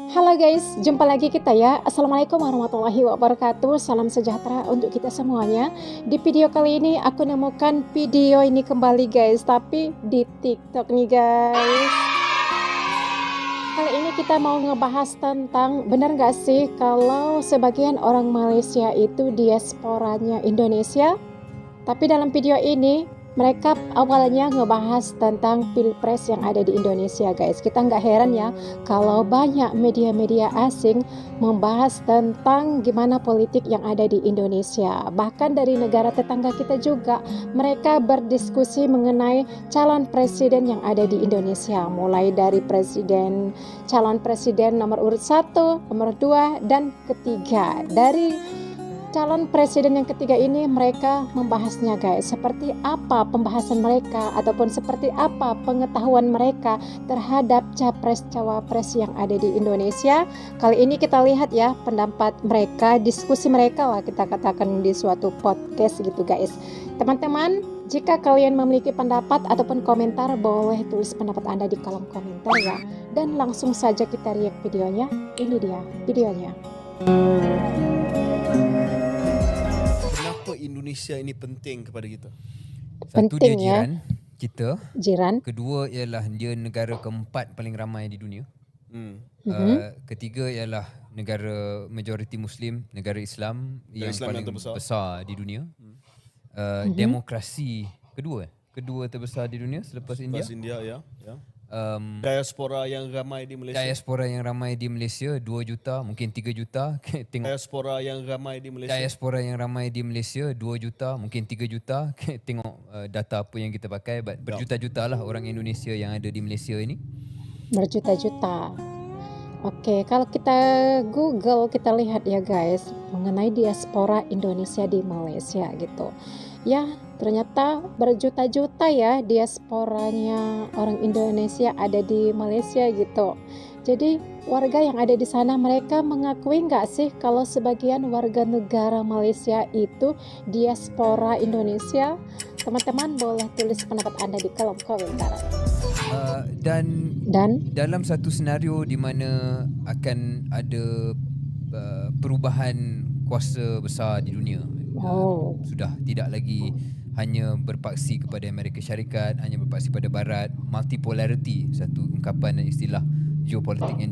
Halo guys, jumpa lagi kita ya. Assalamualaikum warahmatullahi wabarakatuh. Salam sejahtera untuk kita semuanya. Di video kali ini aku nemukan video ini kembali guys, tapi di TikTok nih guys. Kali ini kita mau ngebahas tentang benar gak sih kalau sebagian orang Malaysia itu diasporanya Indonesia. Tapi dalam video ini mereka awalnya ngebahas tentang pilpres yang ada di Indonesia guys. Kita nggak heran ya kalau banyak media-media asing membahas tentang gimana politik yang ada di Indonesia. Bahkan dari negara tetangga kita juga mereka berdiskusi mengenai calon presiden yang ada di Indonesia. Mulai dari calon presiden nomor urut 1, nomor 2, dan ketiga. Dari calon presiden yang ketiga ini mereka membahasnya guys, seperti apa pembahasan mereka ataupun seperti apa pengetahuan mereka terhadap capres-cawapres yang ada di Indonesia. Kali ini kita lihat ya pendapat mereka, diskusi mereka lah kita katakan di suatu podcast gitu guys. Teman-teman, jika kalian memiliki pendapat ataupun komentar boleh tulis pendapat Anda di kolom komentar ya. Dan langsung saja kita react videonya. Ini dia videonya. Indonesia ini penting kepada kita? Satu, Penting dia jiran kita. Jiran. Kedua ialah dia negara keempat paling ramai di dunia. Ketiga ialah negara majoriti Muslim, negara Islam yang paling besar di dunia. Demokrasi kedua terbesar di dunia selepas India. Ya. Diaspora yang ramai di Malaysia. Diaspora yang ramai di Malaysia 2 juta, mungkin 3 juta. Tengok Diaspora yang ramai di Malaysia. Diaspora yang ramai di Malaysia 2 juta, mungkin 3 juta. Tengok data apa yang kita pakai. Berjuta-juta lah orang Indonesia yang ada di Malaysia ini. Berjuta-juta. Oke, kalau kita Google kita lihat ya guys mengenai diaspora Indonesia di Malaysia gitu. Ya, ternyata berjuta-juta ya diasporanya orang Indonesia ada di Malaysia gitu. Jadi warga yang ada di sana mereka mengakui nggak sih kalau sebagian warga negara Malaysia itu diaspora Indonesia? Teman-teman boleh tulis pendapat Anda di kolom komentar. Dan dalam satu senario di mana akan ada perubahan kuasa besar di dunia, sudah tidak lagi hanya berpaksi kepada Amerika Syarikat, hanya berpaksi pada Barat, multipolarity, satu ungkapan dan istilah geopolitik yang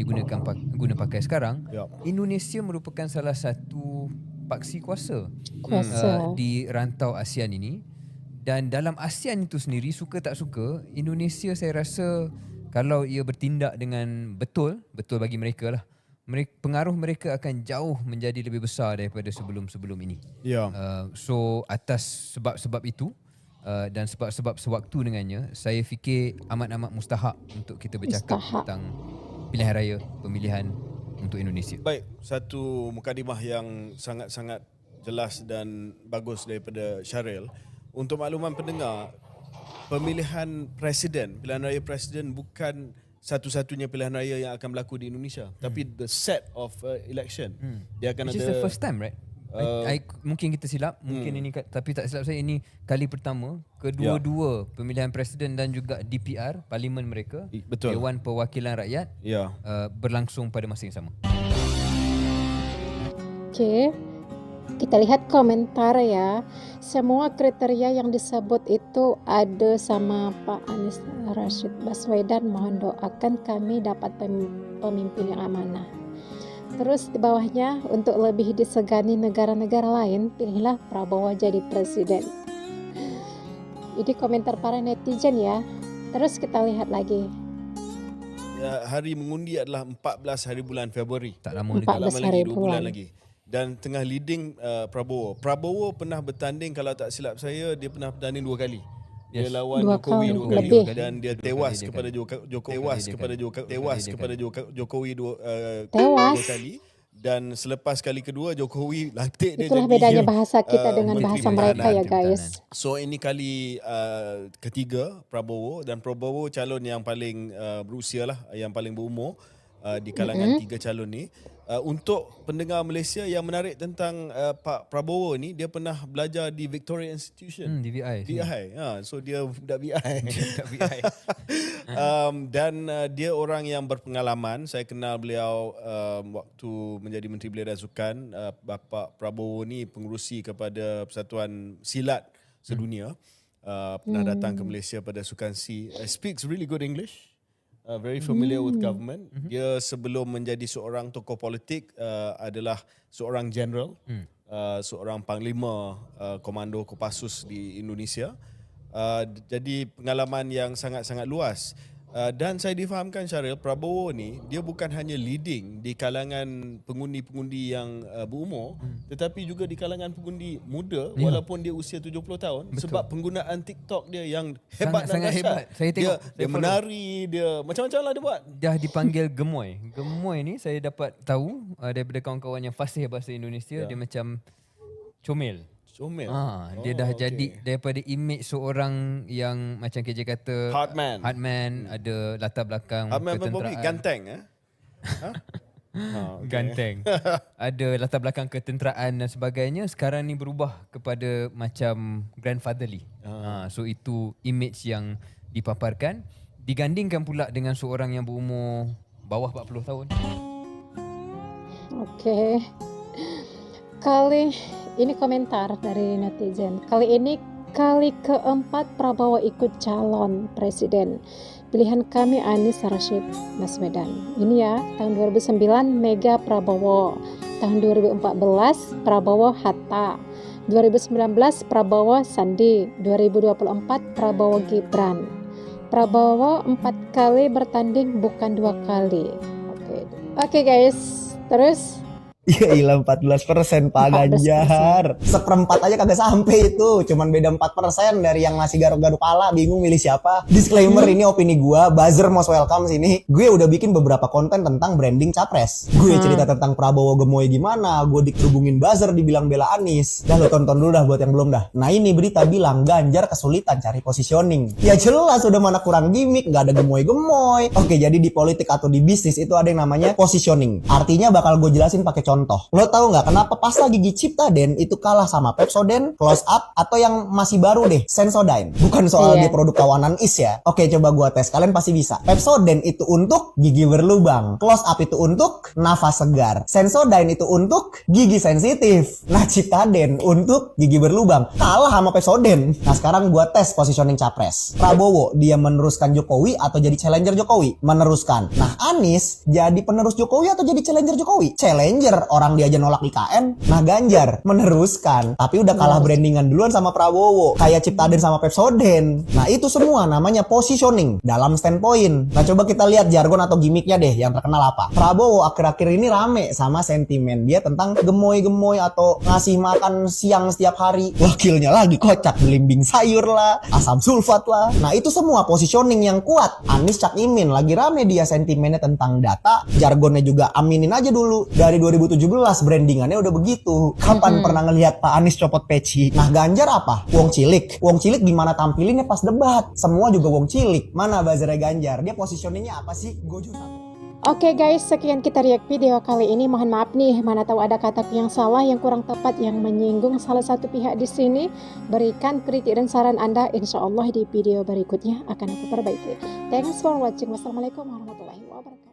guna pakai sekarang. Indonesia merupakan salah satu paksi kuasa di rantau ASEAN ini. Dan dalam ASEAN itu sendiri, suka tak suka, Indonesia saya rasa kalau ia bertindak dengan betul bagi mereka lah, pengaruh mereka akan jauh menjadi lebih besar daripada sebelum-sebelum ini. So atas sebab-sebab itu dan sebab-sebab sewaktu dengannya, saya fikir amat-amat mustahak untuk kita bercakap tentang pilihan raya pemilihan untuk Indonesia. Baik, satu mukadimah yang sangat-sangat jelas dan bagus daripada Syaril. Untuk makluman pendengar, pilihan raya presiden bukan satu-satunya pilihan raya yang akan berlaku di Indonesia, tapi the set of election. Dia akan Which ada. is the first time, right? Mungkin kita silap, mungkin ini, tapi tak silap saya ini kali pertama kedua-dua pemilihan presiden dan juga DPR, parlimen mereka, Dewan Perwakilan Rakyat, berlangsung pada masa yang sama. Oke. Kita lihat komentar ya. Semua kriteria yang disebut itu ada sama Pak Anies Rashid Baswedan. Mohon doakan kami dapat pemimpin yang amanah. Terus di bawahnya, untuk lebih disegani negara-negara lain, pilihlah Prabowo jadi presiden. Ini komentar para netizen ya. Terus kita lihat lagi. Ya, hari mengundi adalah 14 hari bulan Februari. Tak lama lagi 2 bulan lagi. Dan tengah leading Prabowo. Prabowo pernah bertanding, kalau tak silap saya, dia pernah bertanding 2 kali. Dia lawan Jokowi 2 kali dan dia tewas kepada Jokowi 2 kali. Dan selepas kali kedua Jokowi lantik dia. Itulah bedanya bahasa kita dengan bahasa mereka ya guys. So ini kali ketiga Prabowo, dan Prabowo calon yang paling berusia lah, yang paling berumur. di kalangan tiga calon ni. Untuk pendengar Malaysia yang menarik tentang Pak Prabowo ni, dia pernah belajar di Victoria Institution. DVI. So dia budak VI. Budak VI. Dan dia orang yang berpengalaman. Saya kenal beliau waktu menjadi Menteri Belia dan Sukan. Bapak Prabowo ni pengerusi kepada Persatuan Silat Sedunia. Pernah datang ke Malaysia pada Sukan SEA. Speaks really good English. Very familiar with government. Dia sebelum menjadi seorang tokoh politik adalah seorang general, seorang panglima komando Kopassus di Indonesia. Jadi pengalaman yang sangat-sangat luas. Dan saya difahamkan Syaril, Prabowo ni dia bukan hanya leading di kalangan pengundi-pengundi yang berumur, tetapi juga di kalangan pengundi muda walaupun dia usia 70 tahun. Betul. Sebab penggunaan TikTok dia yang hebat sangat hebat. Saya tengok, dia menari, dia macam-macam lah dia buat. Dah dipanggil gemoy. Gemoy ni saya dapat tahu daripada kawan-kawan yang fasih bahasa Indonesia, dia macam comel. Dia dah jadi daripada image seorang yang macam KJ kata Hardman, ada latar belakang ketenteraan. Ganteng Ganteng. Ada latar belakang ketenteraan dan sebagainya. Sekarang ni berubah kepada macam grandfatherly. So itu image yang dipaparkan, digandingkan pula dengan seorang yang berumur bawah 40 tahun. Okey. Kali ini komentar dari netizen. Kali keempat Prabowo ikut calon presiden. Pilihan kami Anies Rashid Baswedan. Ini ya, tahun 2009 Mega Prabowo. Tahun 2014 Prabowo Hatta. 2019 Prabowo Sandi. 2024 Prabowo Gibran. Prabowo 4 kali bertanding, bukan 2 kali. Oke guys. Terus Ya ilah 14% Pak Ganjar. Seperempat aja kagak sampai itu. Cuman beda 4% dari yang masih garuk-garuk kepala, bingung milih siapa. Disclaimer, ini opini gua, buzzer most welcome sini. Gue udah bikin beberapa konten tentang branding capres. Gue cerita tentang Prabowo gemoy gimana, gue dikerubungin buzzer dibilang bela Anies. Dah lo tonton dulu dah buat yang belum dah. Nah ini berita bilang Ganjar kesulitan cari positioning. Ya jelas udah mana kurang gimmick, gak ada gemoy-gemoy. Oke, jadi di politik atau di bisnis itu ada yang namanya positioning. Artinya bakal gue jelasin pakai contoh. Lo tahu nggak kenapa pasta gigi Ciptaden itu kalah sama Pepsodent, Close Up, atau yang masih baru deh, Sensodyne? Bukan soal dia produk kawanan is ya. Oke, coba gua tes, kalian pasti bisa. Pepsodent itu untuk gigi berlubang, Close Up itu untuk nafas segar, Sensodyne itu untuk gigi sensitif. Nah, Ciptaden untuk gigi berlubang. Kalah sama Pepsodent. Nah, sekarang gua tes positioning capres. Prabowo, dia meneruskan Jokowi atau jadi challenger Jokowi? Meneruskan. Nah, Anies jadi penerus Jokowi atau jadi challenger Jokowi? Challenger. Orang dia aja nolak IKN. Nah Ganjar meneruskan, tapi udah kalah brandingan duluan sama Prabowo, kayak Ciptaden sama Pepsodent. Nah itu semua namanya positioning dalam standpoint. Nah coba kita lihat jargon atau gimmicknya deh yang terkenal apa. Prabowo akhir-akhir ini rame sama sentimen dia tentang gemoy-gemoy atau ngasih makan siang setiap hari. Wakilnya lagi kocak, belimbing sayur lah, asam sulfat lah. Nah itu semua positioning yang kuat. Anies Cak Imin lagi rame dia sentimennya tentang data, jargonnya juga aminin aja dulu. Dari 2017 brandingannya udah begitu. Kapan pernah ngelihat Pak Anies copot peci? Nah Ganjar apa? Wong cilik. Wong cilik gimana tampilinnya pas debat? Semua juga wong cilik. Mana buzzernya Ganjar? Dia positioningnya apa sih? Gue juga. Oke guys, sekian kita react video kali ini. Mohon maaf nih, mana tahu ada kata yang salah, yang kurang tepat, yang menyinggung salah satu pihak di sini. Berikan kritik dan saran Anda. Insya Allah di video berikutnya akan aku perbaiki. Thanks for watching. Wassalamualaikum warahmatullahi wabarakatuh.